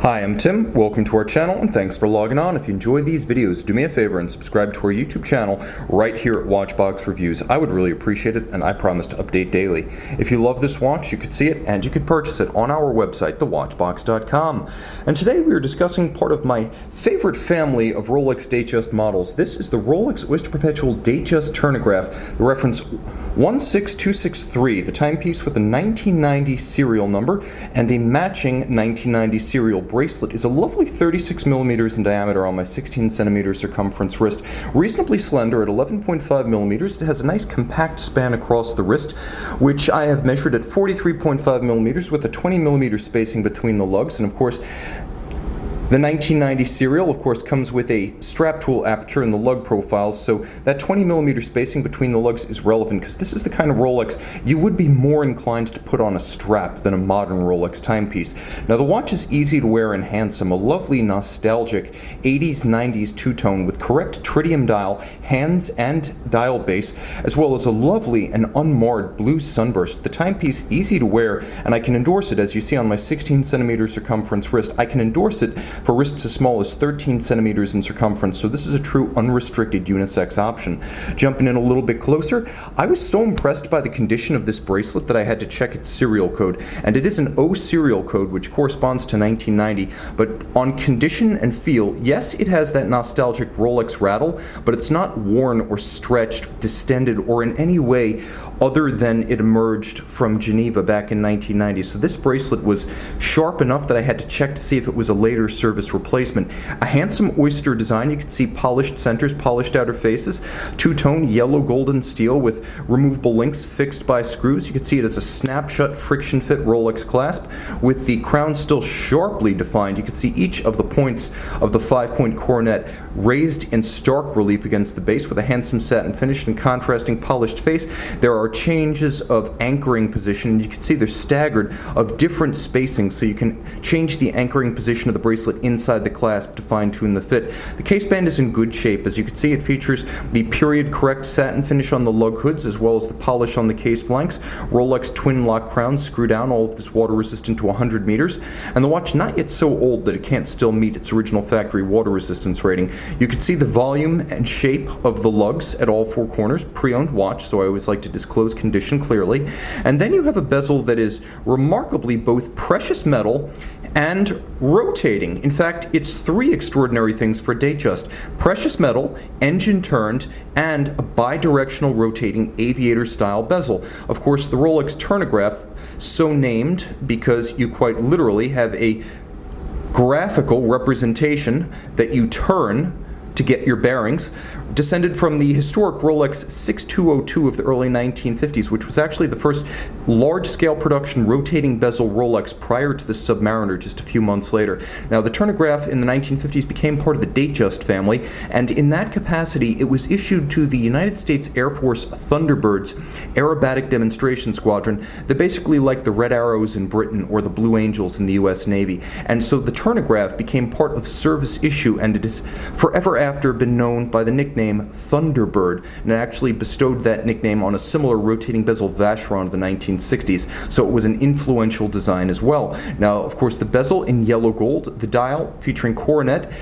Hi, I'm Tim. Welcome to our channel and thanks for logging on. If you enjoy these videos, do me a favor and subscribe to our YouTube channel right here at Watchbox Reviews. I would really appreciate it and I promise to update daily. If you love this watch, you could see it and you could purchase it on our website, thewatchbox.com. And today we are discussing part of my favorite family of Rolex Datejust models. This is the Rolex Oyster Perpetual Datejust Turnograph, the reference 16263, the timepiece with a 1990 serial number and a matching 1990 serial bracelet is a lovely 36 millimeters in diameter on my 16 centimeter circumference wrist, reasonably slender at 11.5 millimeters. It has a nice compact span across the wrist, which I have measured at 43.5 millimeters with a 20 millimeter spacing between the lugs, and of course the 1990 serial, of course, comes with a strap tool aperture in the lug profiles, so that 20 millimeter spacing between the lugs is relevant because this is the kind of Rolex you would be more inclined to put on a strap than a modern Rolex timepiece. Now, the watch is easy to wear and handsome, a lovely nostalgic 80s, 90s two-tone with correct tritium dial, hands and dial base, as well as a lovely and unmarred blue sunburst. The timepiece easy to wear, and I can endorse it, as you see on my 16 centimeter circumference wrist. I can endorse it for wrists as small as 13 centimeters in circumference, so this is a true unrestricted unisex option. Jumping in a little bit closer, I was so impressed by the condition of this bracelet that I had to check its serial code, and it is an O serial code which corresponds to 1990, but on condition and feel, yes, it has that nostalgic Rolex rattle, but it's not worn or stretched, distended, or in any way other than it emerged from Geneva back in 1990. So this bracelet was sharp enough that I had to check to see if it was a later service replacement. A handsome Oyster design. You can see polished centers, polished outer faces, two-tone yellow golden steel with removable links fixed by screws. You can see it as a snap-shut friction fit Rolex clasp with the crown still sharply defined. You can see each of the points of the 5-point coronet raised in stark relief against the base with a handsome satin finish and contrasting polished face. There are changes of anchoring position. You can see they're staggered of different spacing, so you can change the anchoring position of the bracelet inside the clasp to fine-tune the fit. The case band is in good shape. As you can see, it features the period-correct satin finish on the lug hoods as well as the polish on the case flanks. Rolex twin lock crowns screw down, all of this water resistant to 100 meters, and the watch not yet so old that it can't still meet its original factory water resistance rating. You can see the volume and shape of the lugs at all four corners. Pre-owned watch, so I always like to disclose condition clearly. And then you have a bezel that is remarkably both precious metal and rotating. In fact, it's three extraordinary things for Datejust: precious metal, engine turned, and a bidirectional rotating aviator style bezel. Of course, the Rolex Turnograph, so named because you quite literally have a graphical representation that you turn to get your bearings, descended from the historic Rolex 6202 of the early 1950s, which was actually the first large-scale production rotating bezel Rolex prior to the Submariner just a few months later. Now, the Turnograph in the 1950s became part of the Datejust family, and in that capacity, it was issued to the United States Air Force Thunderbirds aerobatic demonstration squadron that basically like the Red Arrows in Britain or the Blue Angels in the U.S. Navy. And so the Turnograph became part of service issue, and it has forever after been known by the nickname Thunderbird, and it actually bestowed that nickname on a similar rotating bezel Vacheron of the 1960s, so it was an influential design as well. Now, of course, the bezel in yellow gold, the dial featuring coronet,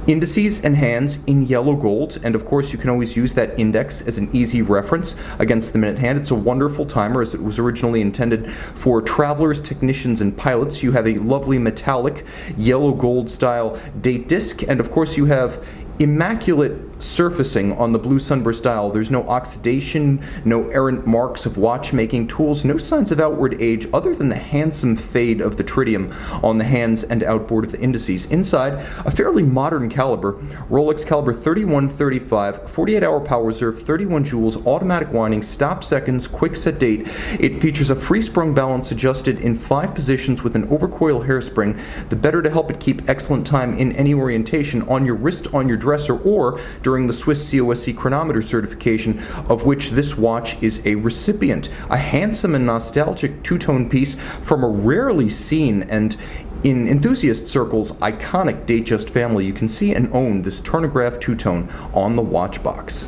indices and hands in yellow gold, and of course you can always use that index as an easy reference against the minute hand. It's a wonderful timer as it was originally intended for travelers, technicians, and pilots. You have a lovely metallic yellow gold style date disc, and of course you have immaculate surfacing on the blue sunburst dial. There's no oxidation, no errant marks of watchmaking tools, no signs of outward age other than the handsome fade of the tritium on the hands and outboard of the indices. Inside, a fairly modern caliber, Rolex caliber 3135, 48-hour power reserve, 31 joules, automatic winding, stop seconds, quick set date. It features a free sprung balance adjusted in 5 positions with an overcoil hairspring, the better to help it keep excellent time in any orientation on your wrist, on your dresser, or during the Swiss COSC chronometer certification, of which this watch is a recipient. A handsome and nostalgic two-tone piece from a rarely seen and, in enthusiast circles, iconic Datejust family. You can see and own this Turnograph two-tone on the watch box.